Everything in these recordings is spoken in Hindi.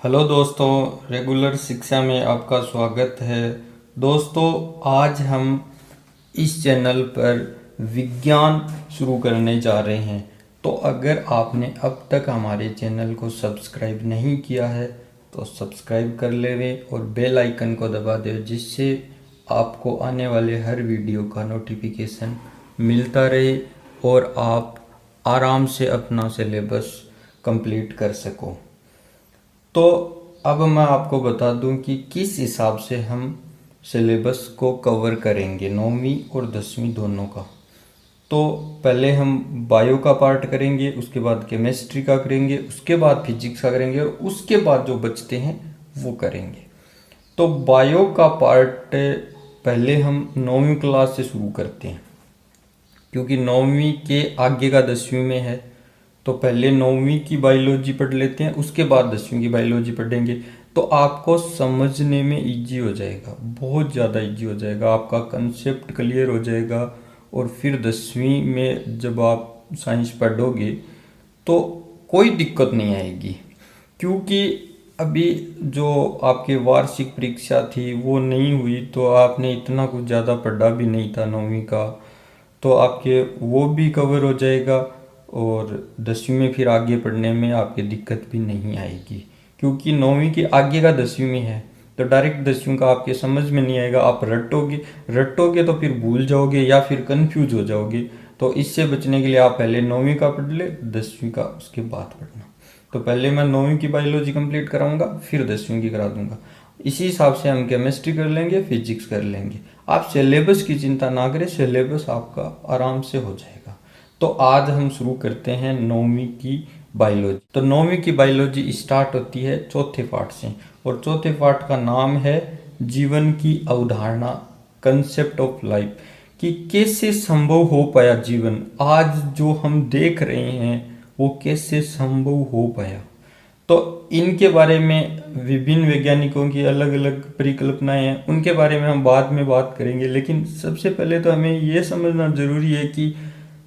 हेलो दोस्तों, रेगुलर शिक्षा में आपका स्वागत है। दोस्तों, आज हम इस चैनल पर विज्ञान शुरू करने जा रहे हैं। तो अगर आपने अब तक हमारे चैनल को सब्सक्राइब नहीं किया है तो सब्सक्राइब कर लेवें और बेल आइकन को दबा दें, जिससे आपको आने वाले हर वीडियो का नोटिफिकेशन मिलता रहे और आप आराम से अपना सिलेबस कंप्लीट कर सको। तो अब मैं आपको बता दूं कि किस हिसाब से हम सिलेबस को कवर करेंगे, 9वीं और 10वीं दोनों का। तो पहले हम बायो का पार्ट करेंगे, उसके बाद केमिस्ट्री का करेंगे, उसके बाद फिजिक्स का करेंगे और उसके बाद जो बचते हैं वो करेंगे। तो बायो का पार्ट पहले हम 9वीं क्लास से शुरू करते हैं, क्योंकि 9वीं के आगे का 10वीं में है। तो पहले 9वीं की बायोलॉजी पढ़ लेते हैं, उसके बाद 10वीं की बायोलॉजी पढ़ेंगे। तो आपको समझने में इजी हो जाएगा, बहुत ज़्यादा इजी हो जाएगा, आपका कंसेप्ट क्लियर हो जाएगा। और फिर 10वीं में जब आप साइंस पढ़ोगे तो कोई दिक्कत नहीं आएगी, क्योंकि अभी जो आपकी वार्षिक परीक्षा थी वो नहीं हुई, तो आपने इतना कुछ ज़्यादा पढ़ा भी नहीं था 9वीं का, तो आपके वो भी कवर हो जाएगा। और 10वीं में फिर आगे पढ़ने में आपकी दिक्कत भी नहीं आएगी, क्योंकि 9वीं के आगे का 10वीं में है। तो डायरेक्ट 10वीं का आपके समझ में नहीं आएगा, आप रटोगे तो फिर भूल जाओगे या फिर कंफ्यूज हो जाओगे। तो इससे बचने के लिए आप पहले 9वीं का पढ़ ले, 10वीं का उसके बाद पढ़ना। तो पहले मैं 9वीं की बायोलॉजी कंप्लीट कराऊंगा, फिर 10वीं की करा दूंगा। इसी हिसाब से हम केमिस्ट्री कर लेंगे, फिजिक्स कर लेंगे। आप सिलेबस की चिंता ना करें, सिलेबस आपका आराम से हो जाएगा। तो आज हम शुरू करते हैं 9वीं की बायोलॉजी। तो 9वीं की बायोलॉजी स्टार्ट होती है चौथे पार्ट से, और चौथे पार्ट का नाम है जीवन की अवधारणा, कंसेप्ट ऑफ लाइफ, कि कैसे संभव हो पाया जीवन। आज जो हम देख रहे हैं वो कैसे संभव हो पाया। तो इनके बारे में विभिन्न वैज्ञानिकों की अलग अलग परिकल्पनाएं हैं, उनके बारे में हम बाद में बात करेंगे। लेकिन सबसे पहले तो हमें ये समझना जरूरी है कि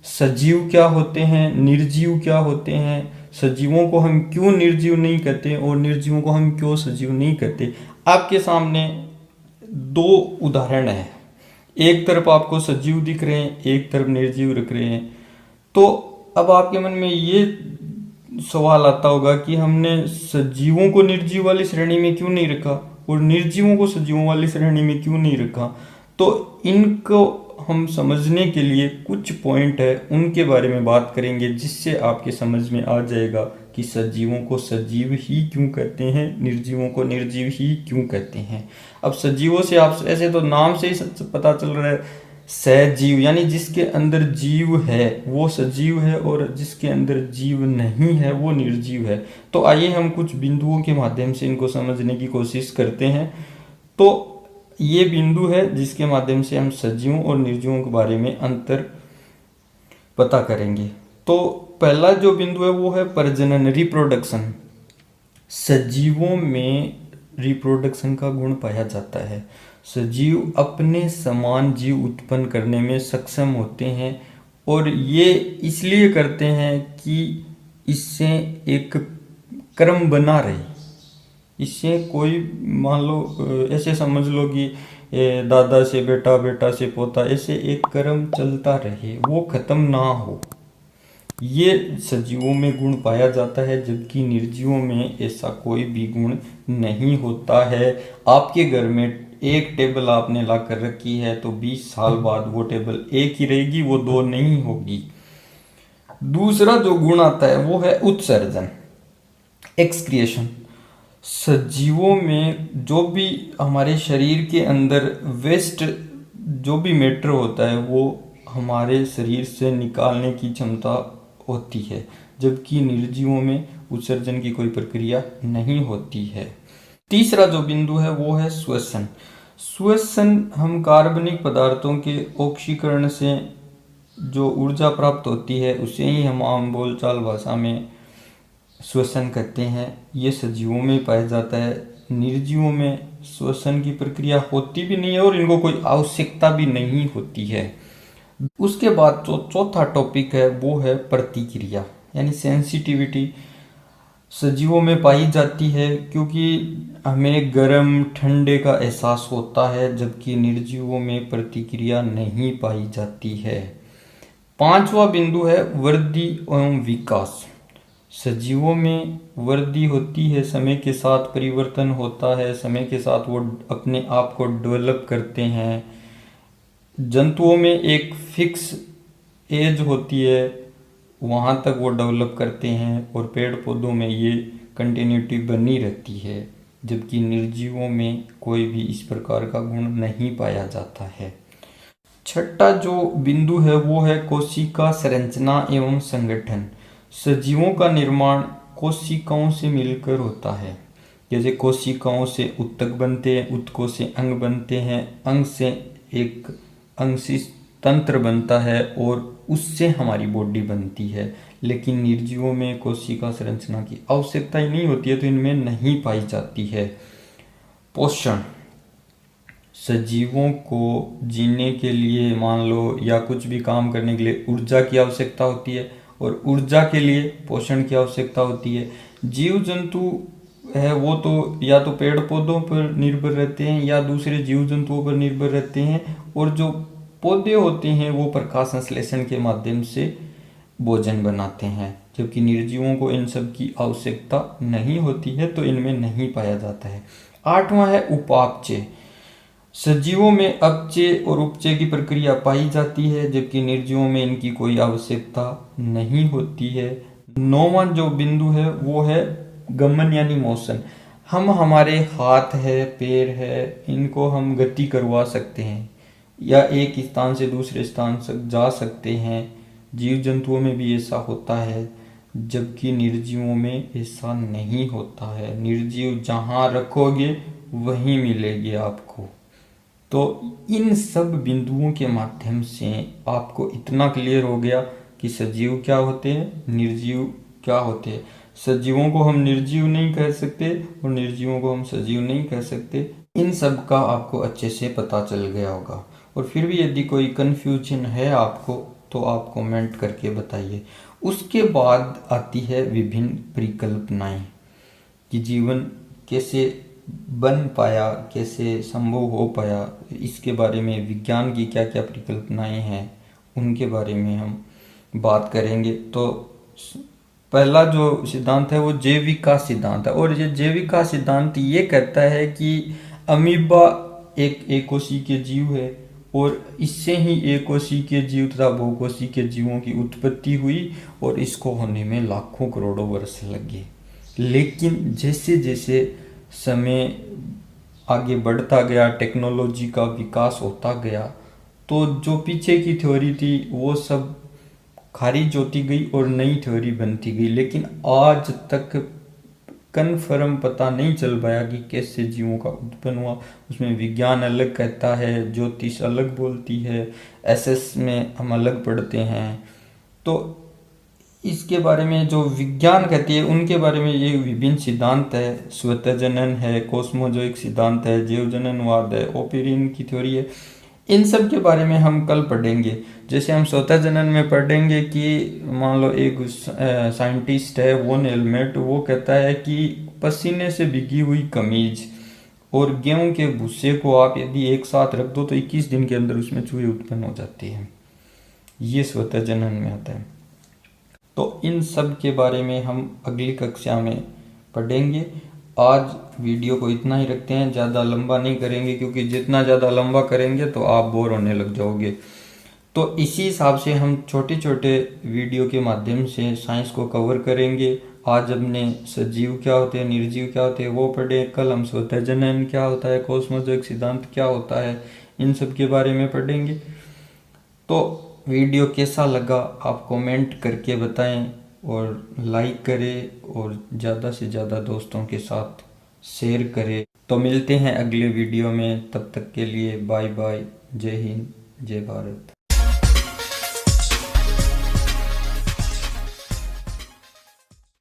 सजीव क्या होते हैं, निर्जीव क्या होते हैं, सजीवों को हम क्यों निर्जीव नहीं कहते और निर्जीवों को हम क्यों सजीव नहीं कहते। आपके सामने दो उदाहरण है, एक तरफ आपको सजीव दिख रहे हैं, एक तरफ निर्जीव दिख रहे हैं। तो अब आपके मन में ये सवाल आता होगा कि हमने सजीवों को निर्जीव वाली श्रेणी में क्यों नहीं रखा और निर्जीवों को सजीवों वाली श्रेणी में क्यों नहीं रखा। तो इनको हम समझने के लिए कुछ पॉइंट है, उनके बारे में बात करेंगे, जिससे आपके समझ में आ जाएगा कि सजीवों को सजीव ही क्यों कहते हैं, निर्जीवों को निर्जीव ही क्यों कहते हैं। अब सजीवों से आप ऐसे तो नाम से ही पता चल रहा है, सजीव यानी जिसके अंदर जीव है वो सजीव है, और जिसके अंदर जीव नहीं है वो निर्जीव है। तो आइए हम कुछ बिंदुओं के माध्यम से इनको समझने की कोशिश करते हैं। तो ये बिंदु है जिसके माध्यम से हम सजीवों और निर्जीवों के बारे में अंतर पता करेंगे। तो पहला जो बिंदु है वो है प्रजनन, रिप्रोडक्शन। सजीवों में रिप्रोडक्शन का गुण पाया जाता है। सजीव अपने समान जीव उत्पन्न करने में सक्षम होते हैं, और ये इसलिए करते हैं कि इससे एक क्रम बना रहे। इससे कोई मान लो ऐसे समझ लो कि दादा से बेटा, बेटा से पोता, ऐसे एक क्रम चलता रहे, वो खत्म ना हो। ये सजीवों में गुण पाया जाता है, जबकि निर्जीवों में ऐसा कोई भी गुण नहीं होता है। आपके घर में एक टेबल आपने ला कर रखी है तो 20 साल बाद वो टेबल एक ही रहेगी, वो दो नहीं होगी। दूसरा जो गुण आता है वो है उत्सर्जन, एक्सक्रिएशन। सजीवों में जो भी हमारे शरीर के अंदर वेस्ट जो भी मैटर होता है वो हमारे शरीर से निकालने की क्षमता होती है, जबकि निर्जीवों में उत्सर्जन की कोई प्रक्रिया नहीं होती है। तीसरा जो बिंदु है वो है श्वसन। श्वसन हम कार्बनिक पदार्थों के ऑक्सीकरण से जो ऊर्जा प्राप्त होती है उसे ही हम आम बोलचाल भाषा में श्वसन कहते हैं। ये सजीवों में पाया जाता है। निर्जीवों में श्वसन की प्रक्रिया होती भी नहीं है और इनको कोई आवश्यकता भी नहीं होती है। उसके बाद जो चौथा टॉपिक है वो है प्रतिक्रिया, यानी सेंसिटिविटी। सजीवों में पाई जाती है क्योंकि हमें गर्म ठंडे का एहसास होता है, जबकि निर्जीवों में प्रतिक्रिया नहीं पाई जाती है। पांचवा बिंदु है वृद्धि एवं विकास। सजीवों में वृद्धि होती है, समय के साथ परिवर्तन होता है, समय के साथ वो अपने आप को डेवलप करते हैं। जंतुओं में एक फिक्स एज होती है, वहाँ तक वो डेवलप करते हैं, और पेड़ पौधों में ये कंटिन्यूटी बनी रहती है, जबकि निर्जीवों में कोई भी इस प्रकार का गुण नहीं पाया जाता है। छठा जो बिंदु है वो है कोशिका संरचना एवं संगठन। सजीवों का निर्माण कोशिकाओं से मिलकर होता है। जैसे कोशिकाओं से ऊतक बनते हैं, ऊतकों से अंग बनते हैं, अंग से एक अंगसी तंत्र बनता है, और उससे हमारी बॉडी बनती है। लेकिन निर्जीवों में कोशिका संरचना की आवश्यकता ही नहीं होती है, तो इनमें नहीं पाई जाती है। पोषण। सजीवों को जीने के लिए मान लो या कुछ भी काम करने के लिए ऊर्जा की आवश्यकता होती है, और ऊर्जा के लिए पोषण की आवश्यकता होती है। जीव जंतु है वो तो या तो पेड़ पौधों पर निर्भर रहते हैं या दूसरे जीव जंतुओं पर निर्भर रहते हैं, और जो पौधे होते हैं वो प्रकाश संश्लेषण के माध्यम से भोजन बनाते हैं, जबकि निर्जीवों को इन सब की आवश्यकता नहीं होती है, तो इनमें नहीं पाया जाता है। आठवां है उपापचय। सजीवों में अपचय और उपचय की प्रक्रिया पाई जाती है, जबकि निर्जीवों में इनकी कोई आवश्यकता नहीं होती है। नौवां जो बिंदु है वो है गमन यानी मोशन। हम हमारे हाथ है, पैर है, इनको हम गति करवा सकते हैं या एक स्थान से दूसरे स्थान तक जा सकते हैं। जीव जंतुओं में भी ऐसा होता है, जबकि निर्जीवों में ऐसा नहीं होता है। निर्जीव जहाँ रखोगे वहीं मिलेगी आपको। तो इन सब बिंदुओं के माध्यम से आपको इतना क्लियर हो गया कि सजीव क्या होते हैं, निर्जीव क्या होते हैं। सजीवों को हम निर्जीव नहीं कह सकते और निर्जीवों को हम सजीव नहीं कह सकते। इन सब का आपको अच्छे से पता चल गया होगा। और फिर भी यदि कोई कन्फ्यूजन है आपको तो आप कमेंट करके बताइए। उसके बाद आती है विभिन्न परिकल्पनाएं कि जीवन कैसे बन पाया, कैसे संभव हो पाया, इसके बारे में विज्ञान की क्या क्या परिकल्पनाएं हैं उनके बारे में हम बात करेंगे। तो पहला जो सिद्धांत है वो जैविका सिद्धांत है, और ये जैविका सिद्धांत ये कहता है कि अमीबा एक एकोशिकीय जीव है, और इससे ही एकोशिकीय जीव तथा बहुकोशिकीय जीवों की उत्पत्ति हुई, और इसको होने में लाखों करोड़ों वर्ष लगे। लेकिन जैसे जैसे समय आगे बढ़ता गया, टेक्नोलॉजी का विकास होता गया, तो जो पीछे की थ्योरी थी वो सब खारिज होती गई और नई थ्योरी बनती गई। लेकिन आज तक कन्फर्म पता नहीं चल पाया कि कैसे जीवों का उत्पन्न हुआ। उसमें विज्ञान अलग कहता है, ज्योतिष अलग बोलती है, एसएस में हम अलग पढ़ते हैं। तो इसके बारे में जो विज्ञान कहती है उनके बारे में ये विभिन्न सिद्धांत है। स्वतः जनन है, कॉस्मोजोइक सिद्धांत है, जैव जननवाद है, ओपेरिन की थ्योरी है। इन सब के बारे में हम कल पढ़ेंगे। जैसे हम स्वतः जनन में पढ़ेंगे कि मान लो एक साइंटिस्ट है वॉन हेलमेट, वो कहता है कि पसीने से भीगी हुई कमीज और गेहूं के भूसे को आप यदि एक साथ रख दो तो 21 दिन के अंदर उसमें चूहे उत्पन्न हो जाते हैं। ये स्वतः जनन में आता है। तो इन सब के बारे में हम अगली कक्षा में पढ़ेंगे। आज वीडियो को इतना ही रखते हैं, ज़्यादा लंबा नहीं करेंगे, क्योंकि जितना ज़्यादा लंबा करेंगे तो आप बोर होने लग जाओगे। तो इसी हिसाब से हम छोटे छोटे वीडियो के माध्यम से साइंस को कवर करेंगे। आज हमने सजीव क्या होते हैं, निर्जीव क्या होते हैं वो पढ़े। कल हम स्वतः जनन क्या होता है, कॉस्मोजोइक सिद्धांत क्या होता है, इन सब के बारे में पढ़ेंगे। तो वीडियो कैसा लगा आप कमेंट करके बताएं, और लाइक करें, और ज़्यादा से ज़्यादा दोस्तों के साथ शेयर करें। तो मिलते हैं अगले वीडियो में, तब तक के लिए बाय बाय। जय हिंद, जय भारत।